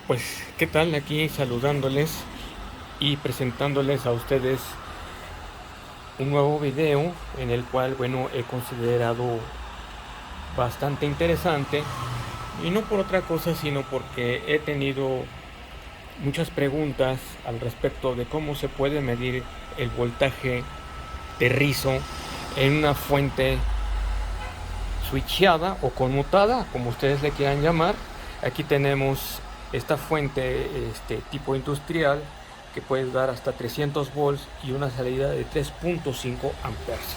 Pues, ¿qué tal? Aquí saludándoles y presentándoles a ustedes un nuevo video en el cual, bueno, he considerado bastante interesante y no por otra cosa, sino porque he tenido muchas preguntas al respecto de cómo se puede medir el voltaje de rizo en una fuente switcheada o conmutada, como ustedes le quieran llamar. Aquí tenemos esta fuente tipo industrial que puede dar hasta 300 volts y una salida de 3.5 amperes.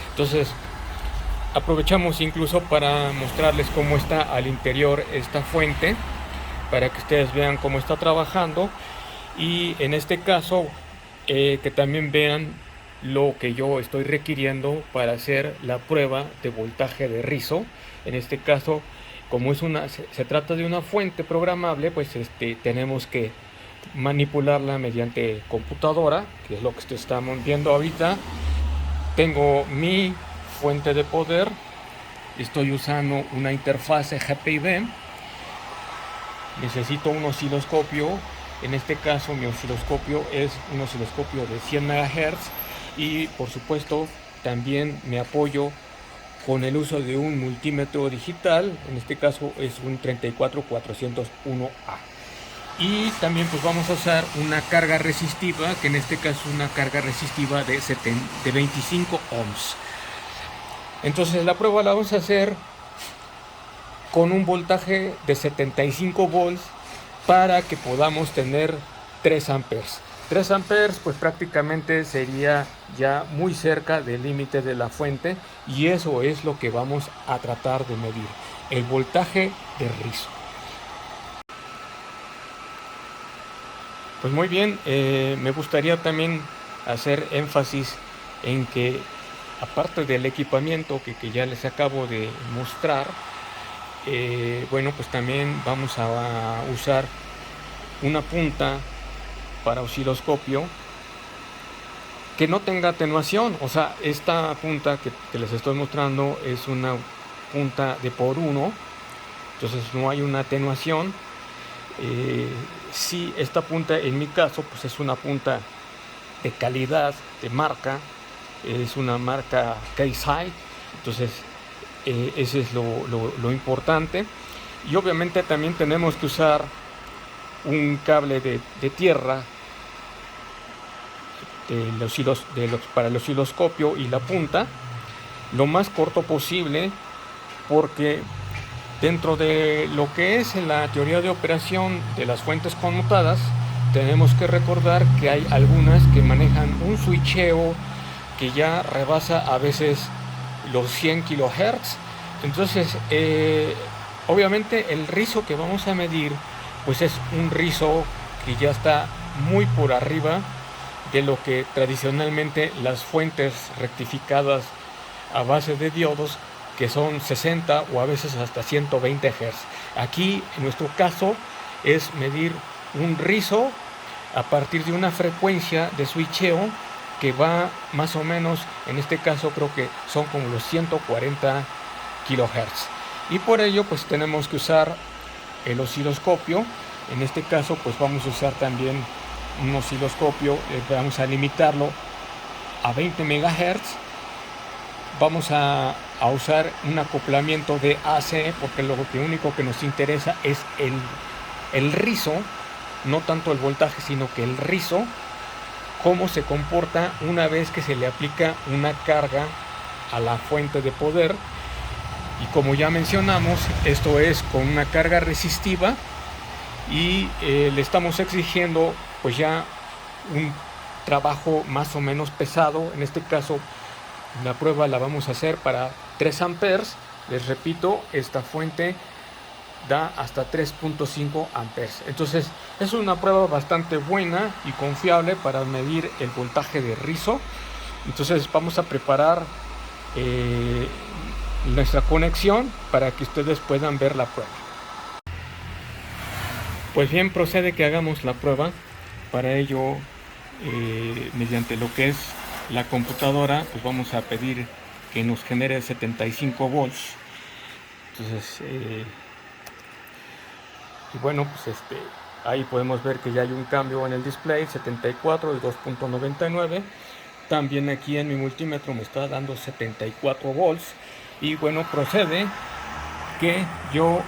Entonces aprovechamos incluso para mostrarles cómo está al interior esta fuente, para que ustedes vean cómo está trabajando, y en este caso que también vean lo que yo estoy requiriendo para hacer la prueba de voltaje de rizo. En este caso, como se trata de una fuente programable, pues tenemos que manipularla mediante computadora, que es lo que estamos viendo ahorita. Tengo mi fuente de poder, estoy usando una interfase GPIB, necesito un osciloscopio. En este caso mi osciloscopio es un osciloscopio de 100 MHz y por supuesto también me apoyo con el uso de un multímetro digital. En este caso es un 34401A. Y también pues vamos a usar una carga resistiva, que en este caso es una carga resistiva de 25 ohms. Entonces la prueba la vamos a hacer con un voltaje de 75 volts para que podamos tener 3 amperes. 3 amperes pues prácticamente sería ya muy cerca del límite de la fuente, y eso es lo que vamos a tratar de medir, el voltaje de rizo. Pues muy bien, me gustaría también hacer énfasis en que aparte del equipamiento que ya les acabo de mostrar, bueno, pues también vamos a usar una punta para osciloscopio que no tenga atenuación. O sea, esta punta que les estoy mostrando es una punta de por 1, entonces no hay una atenuación. Sí, esta punta en mi caso pues es una punta de calidad, de marca, es una marca Case High, entonces ese es lo importante. Y obviamente también tenemos que usar un cable de tierra para el osciloscopio y la punta lo más corto posible, porque dentro de lo que es la teoría de operación de las fuentes conmutadas, tenemos que recordar que hay algunas que manejan un switcheo que ya rebasa a veces los 100 kHz. Entonces, obviamente el rizo que vamos a medir pues es un rizo que ya está muy por arriba de lo que tradicionalmente las fuentes rectificadas a base de diodos, que son 60 o a veces hasta 120 Hz. Aquí, en nuestro caso, es medir un rizo a partir de una frecuencia de switcheo que va más o menos, en este caso creo que son como los 140 kHz. Y por ello pues tenemos que usar el osciloscopio. En este caso pues vamos a usar también un osciloscopio, vamos a limitarlo a 20 MHz. Vamos a usar un acoplamiento de AC, porque lo único que nos interesa es el rizo, no tanto el voltaje, sino que el rizo, cómo se comporta una vez que se le aplica una carga a la fuente de poder. Y como ya mencionamos, esto es con una carga resistiva, y le estamos exigiendo pues ya un trabajo más o menos pesado. En este caso la prueba la vamos a hacer para 3 amperes. Les repito, esta fuente da hasta 3.5 amperes. Entonces es una prueba bastante buena y confiable para medir el voltaje de rizo. Entonces vamos a preparar nuestra conexión para que ustedes puedan ver la prueba. Pues bien, procede que hagamos la prueba. Para ello, mediante lo que es la computadora, pues vamos a pedir que nos genere 75 volts. Entonces, y bueno, pues Ahí podemos ver que ya hay un cambio en el display, 74 y 2.99. También aquí en mi multímetro me está dando 74 volts. Y bueno, procede que yo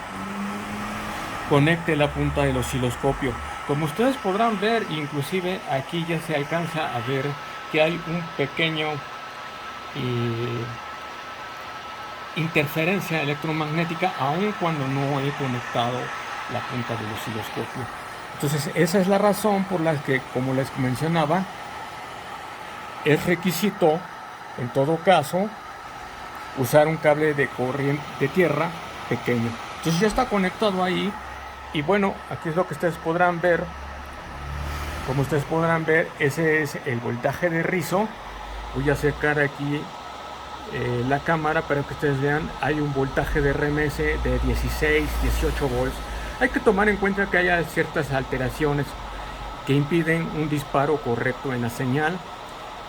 conecte la punta del osciloscopio. Como ustedes podrán ver, inclusive aquí ya se alcanza a ver que hay un pequeño interferencia electromagnética aun cuando no he conectado la punta del osciloscopio. Entonces esa es la razón por la que, como les mencionaba, es requisito en todo caso usar un cable de corriente de tierra pequeño. Entonces ya está conectado ahí y bueno, aquí es lo que ustedes podrán ver. Como ustedes podrán ver, ese es el voltaje de rizo. Voy a acercar aquí la cámara para que ustedes vean. Hay un voltaje de RMS de 16, 18 volts. Hay que tomar en cuenta que haya ciertas alteraciones que impiden un disparo correcto en la señal.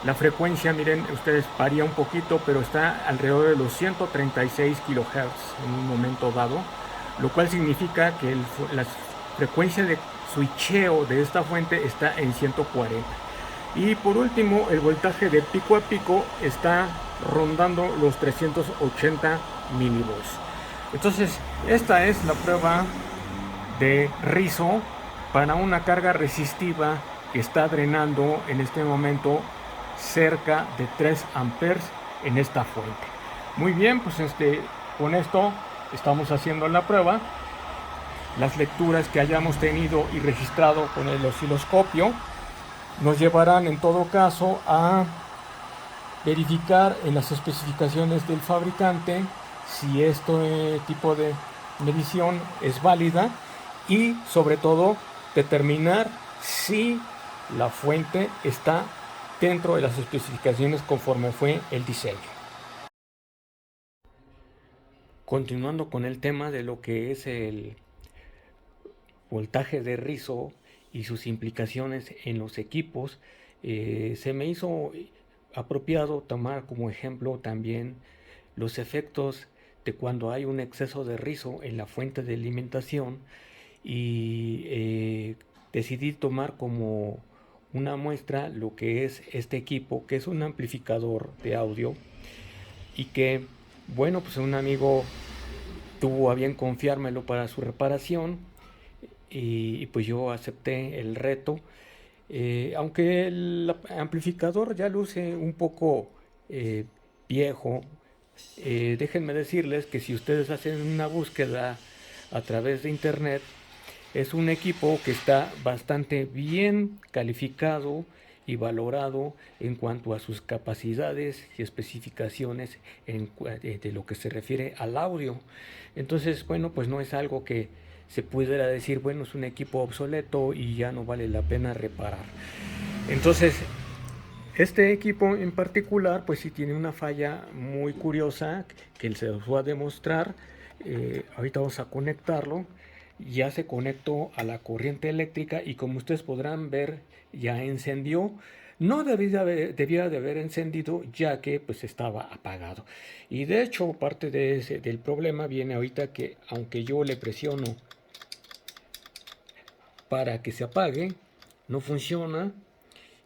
La frecuencia, miren, ustedes varía un poquito, pero está alrededor de los 136 kHz en un momento dado, lo cual significa que la frecuencia de switcheo de esta fuente está en 140. Y por último, el voltaje de pico a pico está rondando los 380 milivolts. Entonces, esta es la prueba de rizo para una carga resistiva que está drenando en este momento cerca de 3 amperes en esta fuente. Muy bien, pues con esto estamos haciendo la prueba. Las lecturas que hayamos tenido y registrado con el osciloscopio nos llevarán en todo caso a verificar en las especificaciones del fabricante si este tipo de medición es válida y sobre todo determinar si la fuente está dentro de las especificaciones conforme fue el diseño. Continuando con el tema de lo que es el voltaje de rizo y sus implicaciones en los equipos, se me hizo apropiado tomar como ejemplo también los efectos de cuando hay un exceso de rizo en la fuente de alimentación y decidí tomar como una muestra lo que es este equipo, que es un amplificador de audio y que, bueno, pues un amigo tuvo a bien confiármelo para su reparación y pues yo acepté el reto. Aunque el amplificador ya luce un poco viejo, déjenme decirles que si ustedes hacen una búsqueda a través de internet, es un equipo que está bastante bien calificado y valorado en cuanto a sus capacidades y especificaciones de lo que se refiere al audio. Entonces, bueno, pues no es algo que se pudiera decir, bueno, es un equipo obsoleto y ya no vale la pena reparar. Entonces, este equipo en particular, pues sí tiene una falla muy curiosa que se los voy a demostrar. Ahorita vamos a conectarlo. Ya se conectó a la corriente eléctrica y como ustedes podrán ver, ya encendió. No debía de haber encendido ya que pues estaba apagado. Y de hecho parte del problema viene ahorita que aunque yo le presiono para que se apague, no funciona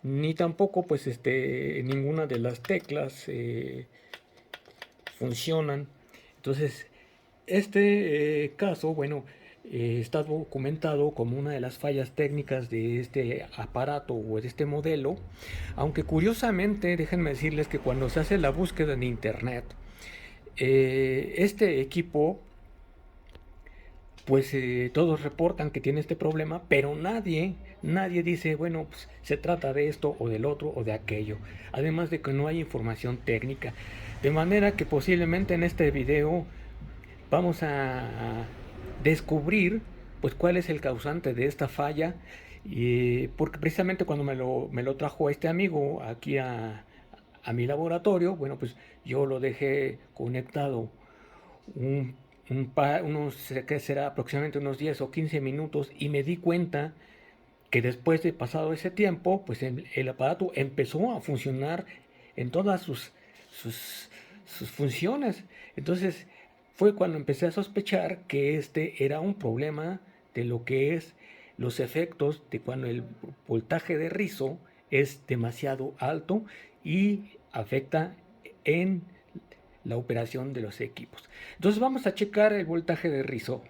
ni tampoco pues ninguna de las teclas funcionan. Entonces caso, bueno, está documentado como una de las fallas técnicas de este aparato o de este modelo, aunque curiosamente déjenme decirles que cuando se hace la búsqueda en internet, este equipo pues todos reportan que tiene este problema, pero nadie dice, bueno, pues, se trata de esto o del otro o de aquello. Además de que no hay información técnica. De manera que posiblemente en este video vamos a descubrir pues cuál es el causante de esta falla. Y porque precisamente cuando me lo trajo este amigo aquí a mi laboratorio, bueno, pues yo lo dejé conectado un, que será aproximadamente unos 10 o 15 minutos y me di cuenta que después de pasado ese tiempo, pues el aparato empezó a funcionar en todas sus funciones. Entonces fue cuando empecé a sospechar que este era un problema de lo que es los efectos de cuando el voltaje de rizo es demasiado alto y afecta en la operación de los equipos. Entonces vamos a checar el voltaje de rizo.